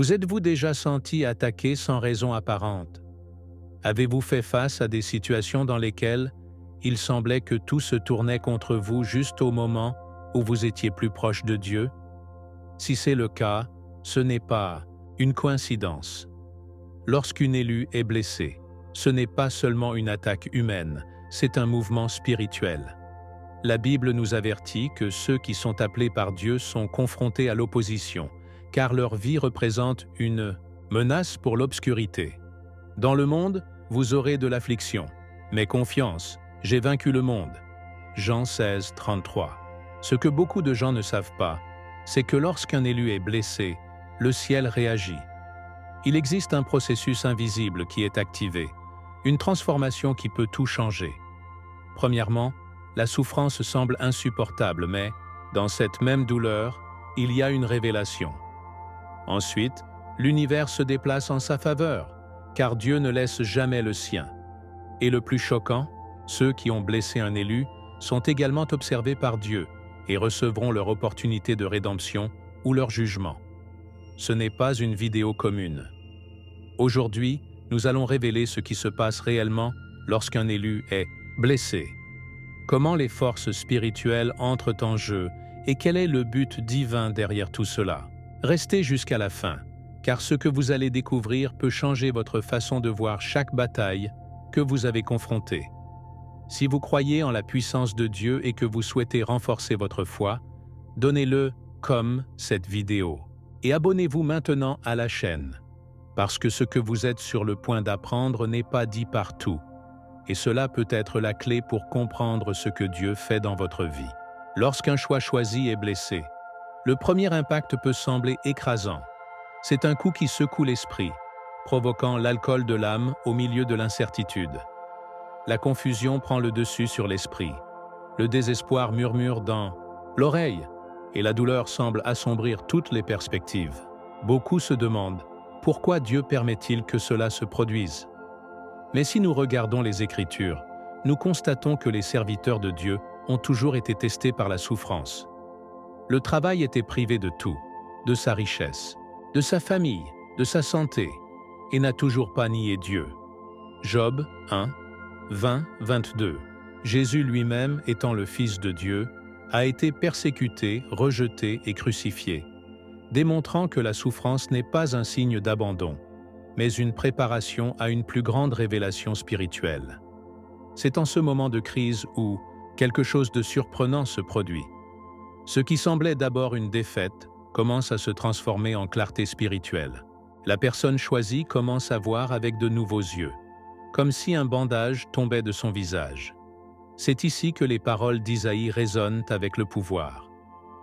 Vous êtes-vous déjà senti attaqué sans raison apparente? Avez-vous fait face à des situations dans lesquelles il semblait que tout se tournait contre vous juste au moment où vous étiez plus proche de Dieu? Si c'est le cas, ce n'est pas une coïncidence. Lorsqu'une élue est blessée, ce n'est pas seulement une attaque humaine, c'est un mouvement spirituel. La Bible nous avertit que ceux qui sont appelés par Dieu sont confrontés à l'opposition, car leur vie représente une menace pour l'obscurité. Dans le monde, vous aurez de l'affliction, mais confiance, j'ai vaincu le monde. Jean 16, 33. Ce que beaucoup de gens ne savent pas, c'est que lorsqu'un élu est blessé, le ciel réagit. Il existe un processus invisible qui est activé, une transformation qui peut tout changer. Premièrement, la souffrance semble insupportable, mais, dans cette même douleur, il y a une révélation. Ensuite, l'univers se déplace en sa faveur, car Dieu ne laisse jamais le sien. Et le plus choquant, ceux qui ont blessé un élu sont également observés par Dieu et recevront leur opportunité de rédemption ou leur jugement. Ce n'est pas une vidéo commune. Aujourd'hui, nous allons révéler ce qui se passe réellement lorsqu'un élu est blessé. Comment les forces spirituelles entrent en jeu et quel est le but divin derrière tout cela? Restez jusqu'à la fin, car ce que vous allez découvrir peut changer votre façon de voir chaque bataille que vous avez confrontée. Si vous croyez en la puissance de Dieu et que vous souhaitez renforcer votre foi, donnez-le comme cette vidéo. Et abonnez-vous maintenant à la chaîne, parce que ce que vous êtes sur le point d'apprendre n'est pas dit partout. Et cela peut être la clé pour comprendre ce que Dieu fait dans votre vie. Lorsqu'un choix choisi est blessé, le premier impact peut sembler écrasant. C'est un coup qui secoue l'esprit, provoquant l'alcool de l'âme au milieu de l'incertitude. La confusion prend le dessus sur l'esprit. Le désespoir murmure dans l'oreille, et la douleur semble assombrir toutes les perspectives. Beaucoup se demandent pourquoi Dieu permet-il que cela se produise? Mais si nous regardons les Écritures, nous constatons que les serviteurs de Dieu ont toujours été testés par la souffrance. Le travail était privé de tout, de sa richesse, de sa famille, de sa santé, et n'a toujours pas nié Dieu. Job 1, 20, 22. Jésus lui-même, étant le Fils de Dieu, a été persécuté, rejeté et crucifié, démontrant que la souffrance n'est pas un signe d'abandon, mais une préparation à une plus grande révélation spirituelle. C'est en ce moment de crise où quelque chose de surprenant se produit. Ce qui semblait d'abord une défaite commence à se transformer en clarté spirituelle. La personne choisie commence à voir avec de nouveaux yeux, comme si un bandage tombait de son visage. C'est ici que les paroles d'Isaïe résonnent avec le pouvoir.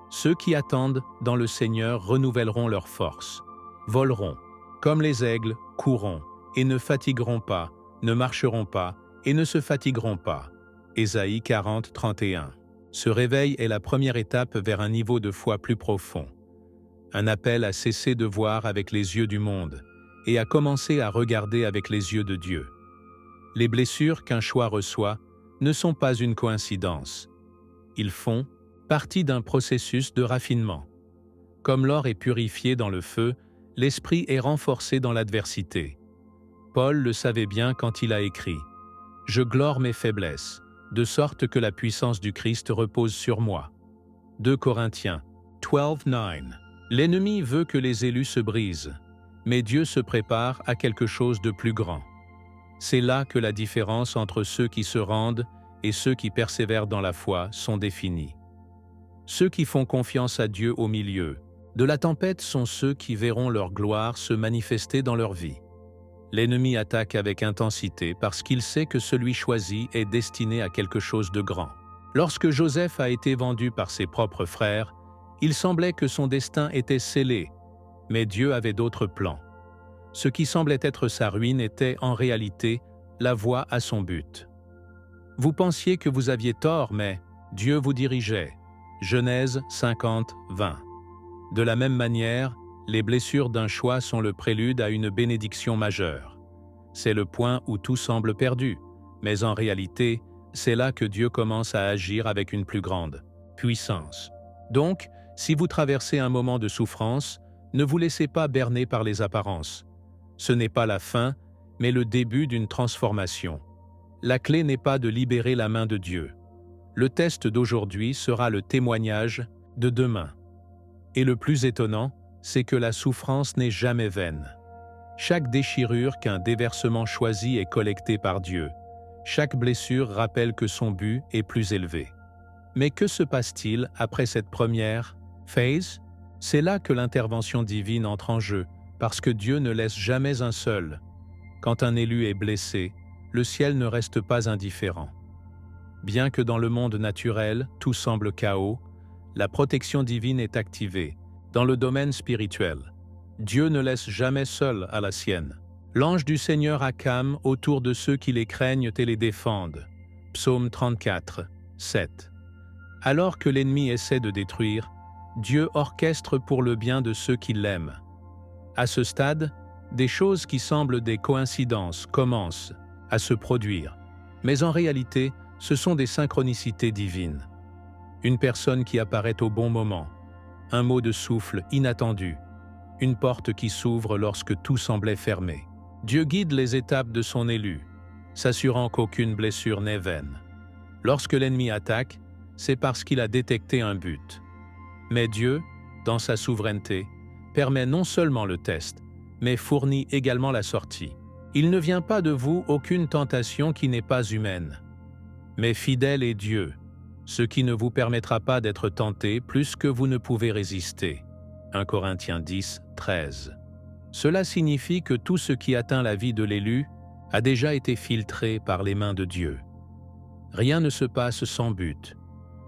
Ceux qui attendent dans le Seigneur renouvelleront leurs forces, voleront, comme les aigles, courront, et ne fatigueront pas, ne marcheront pas, et ne se fatigueront pas. Ésaïe 40, 31. Ce réveil est la première étape vers un niveau de foi plus profond. Un appel à cesser de voir avec les yeux du monde et à commencer à regarder avec les yeux de Dieu. Les blessures qu'un choix reçoit ne sont pas une coïncidence. Ils font partie d'un processus de raffinement. Comme l'or est purifié dans le feu, l'esprit est renforcé dans l'adversité. Paul le savait bien quand il a écrit « Je glore mes faiblesses, de sorte que la puissance du Christ repose sur moi. » 2 Corinthiens 12:9. L'ennemi veut que les élus se brisent, mais Dieu se prépare à quelque chose de plus grand. C'est là que la différence entre ceux qui se rendent et ceux qui persévèrent dans la foi sont définies. Ceux qui font confiance à Dieu au milieu de la tempête sont ceux qui verront leur gloire se manifester dans leur vie. L'ennemi attaque avec intensité parce qu'il sait que celui choisi est destiné à quelque chose de grand. Lorsque Joseph a été vendu par ses propres frères, il semblait que son destin était scellé, mais Dieu avait d'autres plans. Ce qui semblait être sa ruine était en réalité la voie à son but. Vous pensiez que vous aviez tort, mais Dieu vous dirigeait. Genèse 50, 20. De la même manière, les blessures d'un choix sont le prélude à une bénédiction majeure. C'est le point où tout semble perdu, mais en réalité, c'est là que Dieu commence à agir avec une plus grande puissance. Donc, si vous traversez un moment de souffrance, Ne vous laissez pas berner par les apparences. Ce n'est pas la fin, mais le début d'une transformation. La clé n'est pas de libérer la main de Dieu. Le test d'aujourd'hui sera le témoignage de demain. Et le plus étonnant, c'est que la souffrance n'est jamais vaine. Chaque déchirure qu'un déversement choisi est collecté par Dieu. Chaque blessure rappelle que son but est plus élevé. Mais que se passe-t-il après cette première phase? C'est là que l'intervention divine entre en jeu, parce que Dieu ne laisse jamais un seul. Quand un élu est blessé, le ciel ne reste pas indifférent. Bien que dans le monde naturel, tout semble chaos, la protection divine est activée. Dans le domaine spirituel, Dieu ne laisse jamais seul à la sienne. L'ange du Seigneur accame autour de ceux qui les craignent et les défendent. Psaume 34, 7. Alors que l'ennemi essaie de détruire, Dieu orchestre pour le bien de ceux qui l'aiment. À ce stade, des choses qui semblent des coïncidences commencent à se produire, mais en réalité, ce sont des synchronicités divines. Une personne qui apparaît au bon moment, un mot de souffle inattendu, une porte qui s'ouvre lorsque tout semblait fermé. Dieu guide les étapes de son élu, s'assurant qu'aucune blessure n'est vaine. Lorsque l'ennemi attaque, c'est parce qu'il a détecté un but. Mais Dieu, dans sa souveraineté, permet non seulement le test, mais fournit également la sortie. Il ne vient pas de vous aucune tentation qui n'est pas humaine. Mais fidèle est Dieu, ce qui ne vous permettra pas d'être tenté plus que vous ne pouvez résister. 1 Corinthiens 10, 13. Cela signifie que tout ce qui atteint la vie de l'élu a déjà été filtré par les mains de Dieu. Rien ne se passe sans but,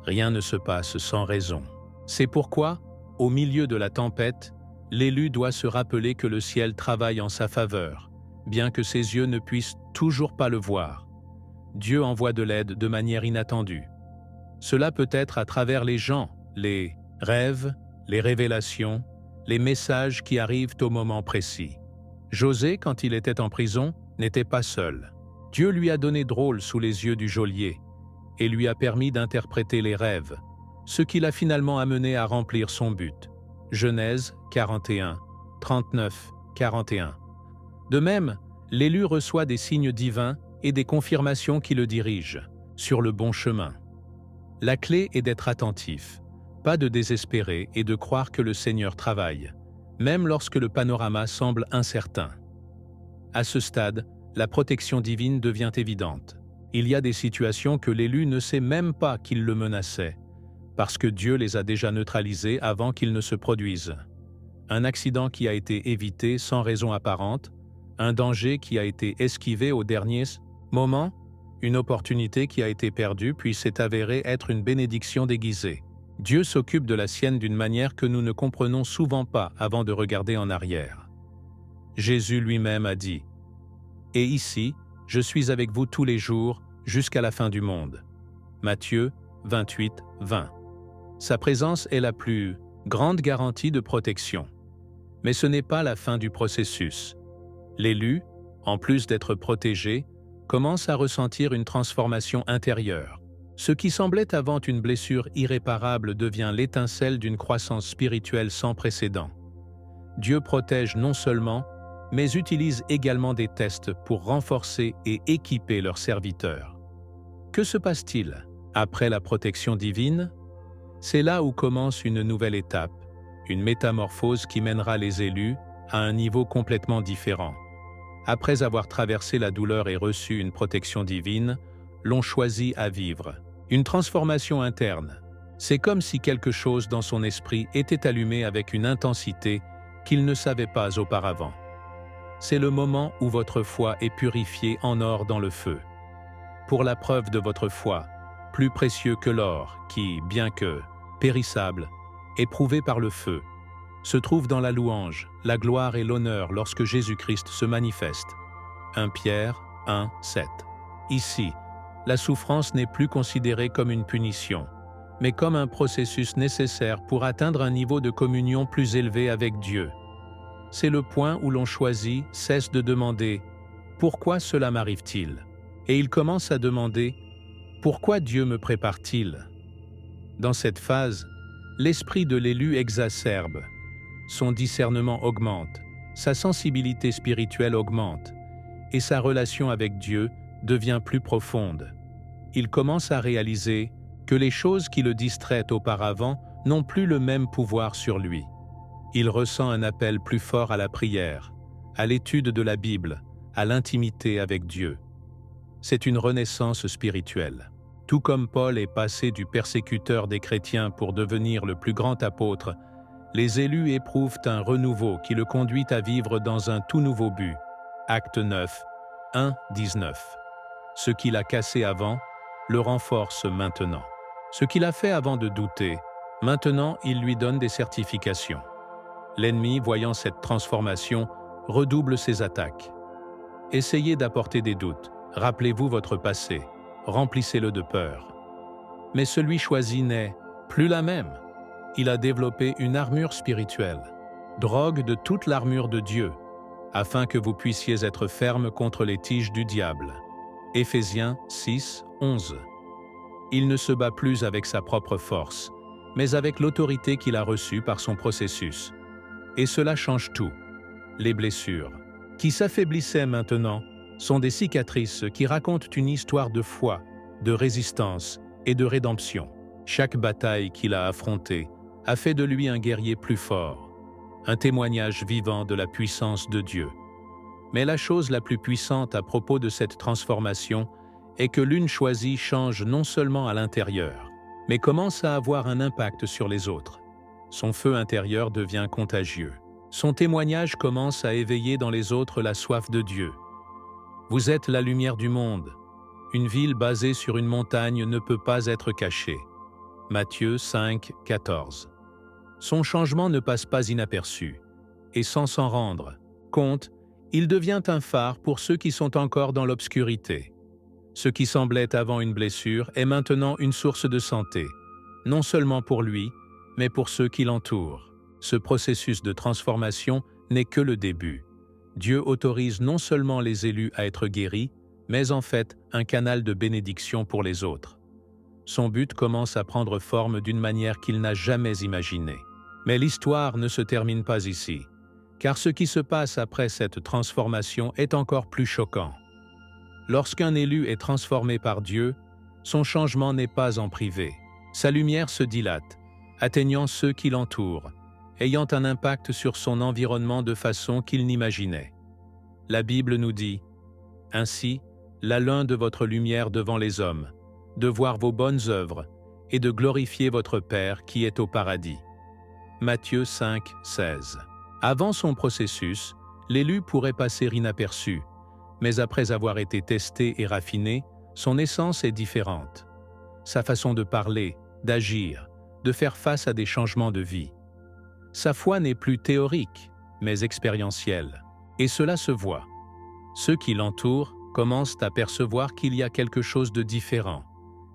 rien ne se passe sans raison. C'est pourquoi, au milieu de la tempête, l'élu doit se rappeler que le ciel travaille en sa faveur, bien que ses yeux ne puissent toujours pas le voir. Dieu envoie de l'aide de manière inattendue. Cela peut être à travers les gens, les rêves, les révélations, les messages qui arrivent au moment précis. José, quand il était en prison, n'était pas seul. Dieu lui a donné drôle sous les yeux du geôlier et lui a permis d'interpréter les rêves, ce qui l'a finalement amené à remplir son but. Genèse 41, 39, 41. De même, l'élu reçoit des signes divins et des confirmations qui le dirigent sur le bon chemin. La clé est d'être attentif, pas de désespérer et de croire que le Seigneur travaille, même lorsque le panorama semble incertain. À ce stade, la protection divine devient évidente. Il y a des situations que l'élu ne sait même pas qu'il le menaçait, parce que Dieu les a déjà neutralisées avant qu'ils ne se produisent. Un accident qui a été évité sans raison apparente, un danger qui a été esquivé au dernier moment, une opportunité qui a été perdue puis s'est avérée être une bénédiction déguisée. Dieu s'occupe de la sienne d'une manière que nous ne comprenons souvent pas avant de regarder en arrière. Jésus lui-même a dit « Et ici, je suis avec vous tous les jours jusqu'à la fin du monde. » Matthieu 28, 20. Sa présence est la plus grande garantie de protection. Mais ce n'est pas la fin du processus. L'élu, en plus d'être protégé, commence à ressentir une transformation intérieure. Ce qui semblait avant une blessure irréparable devient l'étincelle d'une croissance spirituelle sans précédent. Dieu protège non seulement, mais utilise également des tests pour renforcer et équiper leurs serviteurs. Que se passe-t-il après la protection divine? C'est là où commence une nouvelle étape, une métamorphose qui mènera les élus à un niveau complètement différent. Après avoir traversé la douleur et reçu une protection divine, l'on choisit à vivre. Une transformation interne. C'est comme si quelque chose dans son esprit était allumé avec une intensité qu'il ne savait pas auparavant. C'est le moment où votre foi est purifiée en or dans le feu. Pour la preuve de votre foi, plus précieux que l'or qui, bien que périssable, éprouvé par le feu, se trouve dans la louange, la gloire et l'honneur lorsque Jésus-Christ se manifeste. 1 Pierre 1, 7. Ici, la souffrance n'est plus considérée comme une punition, mais comme un processus nécessaire pour atteindre un niveau de communion plus élevé avec Dieu. C'est le point où l'on choisit, cesse de demander « Pourquoi cela m'arrive-t-il » et il commence à demander « Pourquoi Dieu me prépare-t-il » Dans cette phase, l'esprit de l'élu exacerbe. son discernement augmente, sa sensibilité spirituelle augmente, et sa relation avec Dieu devient plus profonde. Il commence à réaliser que les choses qui le distraient auparavant n'ont plus le même pouvoir sur lui. Il ressent un appel plus fort à la prière, à l'étude de la Bible, à l'intimité avec Dieu. C'est une renaissance spirituelle. Tout comme Paul est passé du persécuteur des chrétiens pour devenir le plus grand apôtre, les élus éprouvent un renouveau qui le conduit à vivre dans un tout nouveau but. Acte 9, 1-19. Ce qu'il a cassé avant, le renforce maintenant. Ce qu'il a fait avant de douter, maintenant il lui donne des certifications. L'ennemi, voyant cette transformation, redouble ses attaques. Essayez d'apporter des doutes, rappelez-vous votre passé, remplissez-le de peur. Mais celui choisi n'est plus la même. Il a développé une armure spirituelle, drogue de toute l'armure de Dieu, afin que vous puissiez être fermes contre les tiges du diable. Éphésiens 6, 11. Il ne se bat plus avec sa propre force, mais avec l'autorité qu'il a reçue par son processus. Et cela change tout. Les blessures, qui s'affaiblissaient maintenant, sont des cicatrices qui racontent une histoire de foi, de résistance et de rédemption. Chaque bataille qu'il a affrontée a fait de lui un guerrier plus fort, un témoignage vivant de la puissance de Dieu. Mais la chose la plus puissante à propos de cette transformation est que l'une choisie change non seulement à l'intérieur, mais commence à avoir un impact sur les autres. Son feu intérieur devient contagieux. Son témoignage commence à éveiller dans les autres la soif de Dieu. Vous êtes la lumière du monde. Une ville basée sur une montagne ne peut pas être cachée. Matthieu 5, 14. Son changement ne passe pas inaperçu, et sans s'en rendre compte, il devient un phare pour ceux qui sont encore dans l'obscurité. Ce qui semblait avant une blessure est maintenant une source de santé, non seulement pour lui, mais pour ceux qui l'entourent. Ce processus de transformation n'est que le début. Dieu autorise non seulement les élus à être guéris, mais en fait un canal de bénédiction pour les autres. Son but commence à prendre forme d'une manière qu'il n'a jamais imaginée. Mais l'histoire ne se termine pas ici, car ce qui se passe après cette transformation est encore plus choquant. Lorsqu'un élu est transformé par Dieu, son changement n'est pas en privé. Sa lumière se dilate, atteignant ceux qui l'entourent, ayant un impact sur son environnement de façon qu'il n'imaginait. La Bible nous dit « Ainsi, la lun de votre lumière devant les hommes, de voir vos bonnes œuvres et de glorifier votre Père qui est au paradis. » Matthieu 5, 16. Avant son processus, l'élu pourrait passer inaperçu, mais après avoir été testé et raffiné, son essence est différente. Sa façon de parler, d'agir, de faire face à des changements de vie. Sa foi n'est plus théorique, mais expérientielle, et cela se voit. Ceux qui l'entourent commencent à percevoir qu'il y a quelque chose de différent,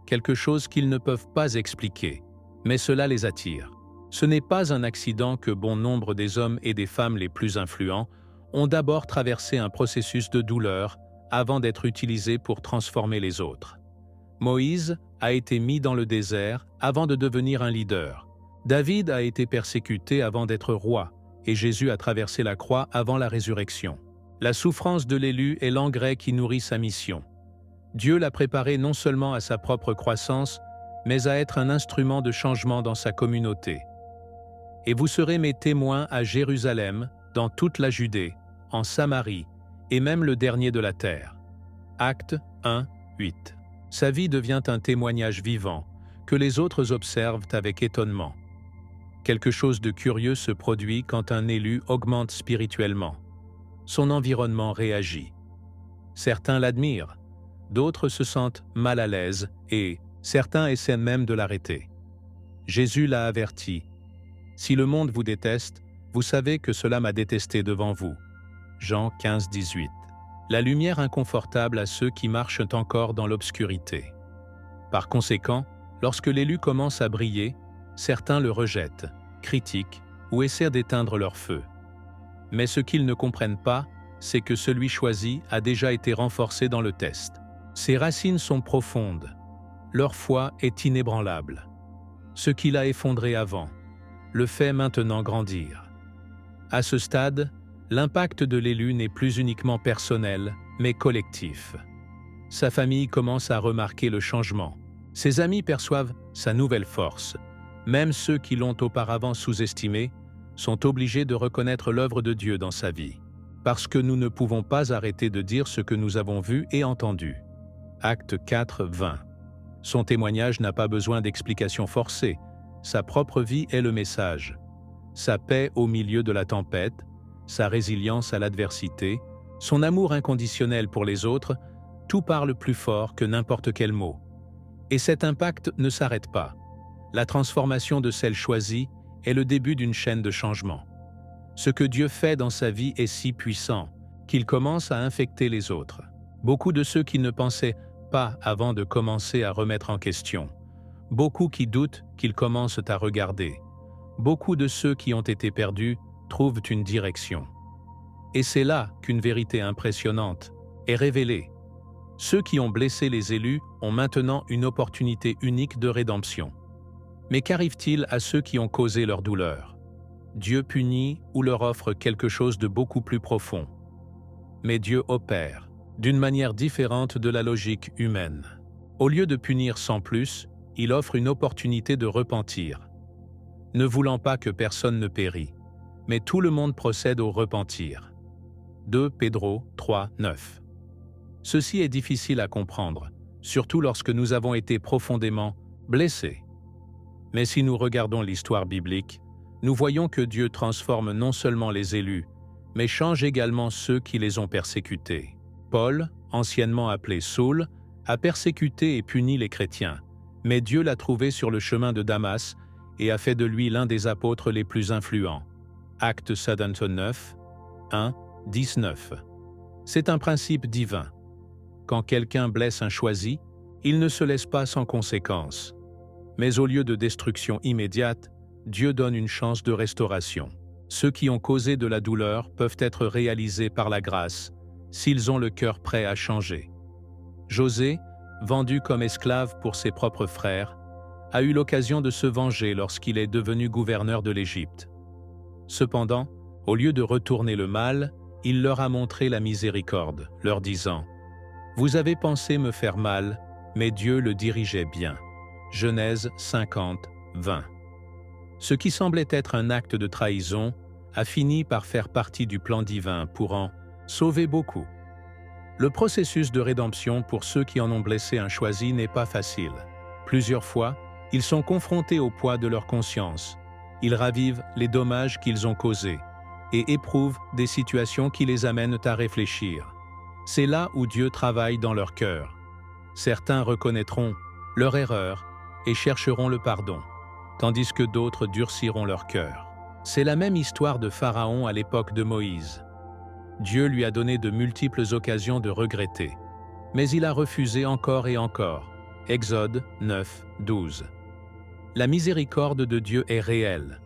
quelque chose qu'ils ne peuvent pas expliquer, mais cela les attire. Ce n'est pas un accident que bon nombre des hommes et des femmes les plus influents ont d'abord traversé un processus de douleur avant d'être utilisés pour transformer les autres. Moïse a été mis dans le désert avant de devenir un leader. David a été persécuté avant d'être roi, et Jésus a traversé la croix avant la résurrection. La souffrance de l'élu est l'engrais qui nourrit sa mission. Dieu l'a préparé non seulement à sa propre croissance, mais à être un instrument de changement dans sa communauté. Et vous serez mes témoins à Jérusalem, dans toute la Judée, en Samarie, et même le dernier de la terre. Acte 1, 8. Sa vie devient un témoignage vivant, que les autres observent avec étonnement. Quelque chose de curieux se produit quand un élu augmente spirituellement. Son environnement réagit. Certains l'admirent, d'autres se sentent mal à l'aise et certains essaient même de l'arrêter. Jésus l'a averti. « Si le monde vous déteste, vous savez que cela m'a détesté devant vous. » Jean 15, 18. La lumière inconfortable à ceux qui marchent encore dans l'obscurité. Par conséquent, lorsque l'élu commence à briller, certains le rejettent, critiquent ou essaient d'éteindre leur feu. Mais ce qu'ils ne comprennent pas, c'est que celui choisi a déjà été renforcé dans le test. Ses racines sont profondes. Leur foi est inébranlable. Ce qu'il a effondré avant le fait maintenant grandir. À ce stade, l'impact de l'élu n'est plus uniquement personnel, mais collectif. Sa famille commence à remarquer le changement. Ses amis perçoivent sa nouvelle force. Même ceux qui l'ont auparavant sous-estimé sont obligés de reconnaître l'œuvre de Dieu dans sa vie. Parce que nous ne pouvons pas arrêter de dire ce que nous avons vu et entendu. Acte 4, 20. Son témoignage n'a pas besoin d'explications forcées. Sa propre vie est le message. Sa paix au milieu de la tempête, sa résilience à l'adversité, son amour inconditionnel pour les autres, tout parle plus fort que n'importe quel mot. Et cet impact ne s'arrête pas. La transformation de celle choisie est le début d'une chaîne de changement. Ce que Dieu fait dans sa vie est si puissant qu'il commence à infecter les autres. Beaucoup de ceux qui ne pensaient pas avant de commencer à remettre en question. Beaucoup qui doutent qu'ils commencent à regarder. Beaucoup de ceux qui ont été perdus trouvent une direction. Et c'est là qu'une vérité impressionnante est révélée. Ceux qui ont blessé les élus ont maintenant une opportunité unique de rédemption. Mais qu'arrive-t-il à ceux qui ont causé leur douleur? Dieu punit ou leur offre quelque chose de beaucoup plus profond. Mais Dieu opère, d'une manière différente de la logique humaine. Au lieu de punir sans plus, il offre une opportunité de repentir. Ne voulant pas que personne ne périsse, mais tout le monde procède au repentir. 2 Pédro 3, 9. Ceci est difficile à comprendre, surtout lorsque nous avons été profondément blessés. Mais si nous regardons l'histoire biblique, nous voyons que Dieu transforme non seulement les élus, mais change également ceux qui les ont persécutés. Paul, anciennement appelé Saul, a persécuté et puni les chrétiens, mais Dieu l'a trouvé sur le chemin de Damas et a fait de lui l'un des apôtres les plus influents. Acte 79, 1, 19. C'est un principe divin. Quand quelqu'un blesse un choisi, il ne se laisse pas sans conséquence. Mais au lieu de destruction immédiate, Dieu donne une chance de restauration. Ceux qui ont causé de la douleur peuvent être réalisés par la grâce, s'ils ont le cœur prêt à changer. José, vendu comme esclave pour ses propres frères, a eu l'occasion de se venger lorsqu'il est devenu gouverneur de l'Égypte. Cependant, au lieu de retourner le mal, il leur a montré la miséricorde, leur disant « Vous avez pensé me faire mal, mais Dieu le dirigeait bien. » Genèse 50, 20. Ce qui semblait être un acte de trahison a fini par faire partie du plan divin pour en sauver beaucoup. Le processus de rédemption pour ceux qui en ont blessé un choisi n'est pas facile. Plusieurs fois, ils sont confrontés au poids de leur conscience. Ils ravivent les dommages qu'ils ont causés et éprouvent des situations qui les amènent à réfléchir. C'est là où Dieu travaille dans leur cœur. Certains reconnaîtront leur erreur et chercheront le pardon, tandis que d'autres durciront leur cœur. C'est la même histoire de Pharaon à l'époque de Moïse. Dieu lui a donné de multiples occasions de regretter, mais il a refusé encore et encore. Exode 9, 12. La miséricorde de Dieu est réelle,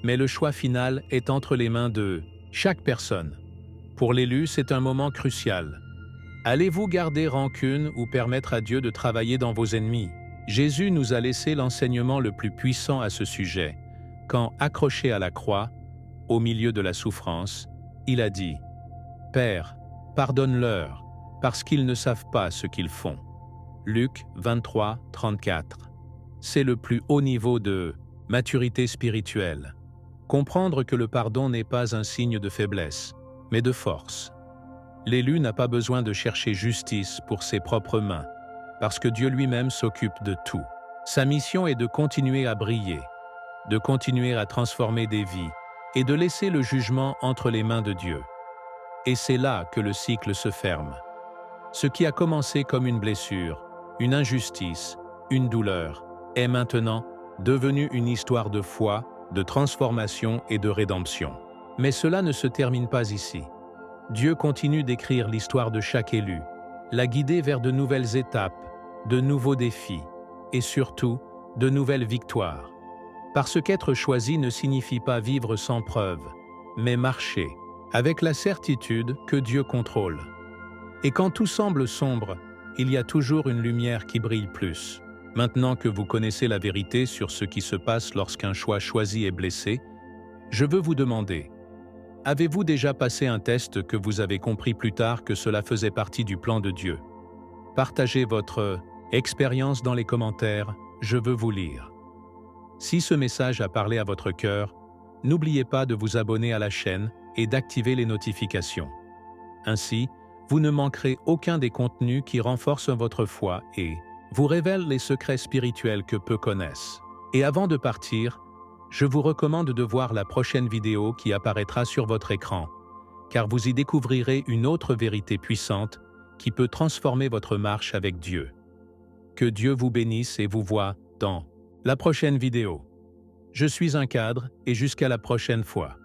mais le choix final est entre les mains de chaque personne. Pour l'élu, c'est un moment crucial. Allez-vous garder rancune ou permettre à Dieu de travailler dans vos ennemis? Jésus nous a laissé l'enseignement le plus puissant à ce sujet, quand, accroché à la croix, au milieu de la souffrance, il a dit « Père, pardonne-leur, parce qu'ils ne savent pas ce qu'ils font. » Luc 23, 34. C'est le plus haut niveau de maturité spirituelle. Comprendre que le pardon n'est pas un signe de faiblesse, mais de force. L'élu n'a pas besoin de chercher justice pour ses propres mains, parce que Dieu lui-même s'occupe de tout. Sa mission est de continuer à briller, de continuer à transformer des vies et de laisser le jugement entre les mains de Dieu. Et c'est là que le cycle se ferme. Ce qui a commencé comme une blessure, une injustice, une douleur, est maintenant devenu une histoire de foi, de transformation et de rédemption. Mais cela ne se termine pas ici. Dieu continue d'écrire l'histoire de chaque élu, la guider vers de nouvelles étapes, de nouveaux défis et surtout de nouvelles victoires. Parce qu'être choisi ne signifie pas vivre sans preuve, mais marcher avec la certitude que Dieu contrôle. Et quand tout semble sombre, il y a toujours une lumière qui brille plus. Maintenant que vous connaissez la vérité sur ce qui se passe lorsqu'un choix choisi est blessé, je veux vous demander, Avez-vous déjà passé un test que vous avez compris plus tard que cela faisait partie du plan de Dieu? Partagez votre expérience dans les commentaires, je veux vous lire. Si ce message a parlé à votre cœur, n'oubliez pas de vous abonner à la chaîne et d'activer les notifications. Ainsi, vous ne manquerez aucun des contenus qui renforcent votre foi et vous révèlent les secrets spirituels que peu connaissent. Et avant de partir, je vous recommande de voir la prochaine vidéo qui apparaîtra sur votre écran, car vous y découvrirez une autre vérité puissante qui peut transformer votre marche avec Dieu. Que Dieu vous bénisse et vous voie dans la prochaine vidéo. Je suis un cadre et jusqu'à la prochaine fois.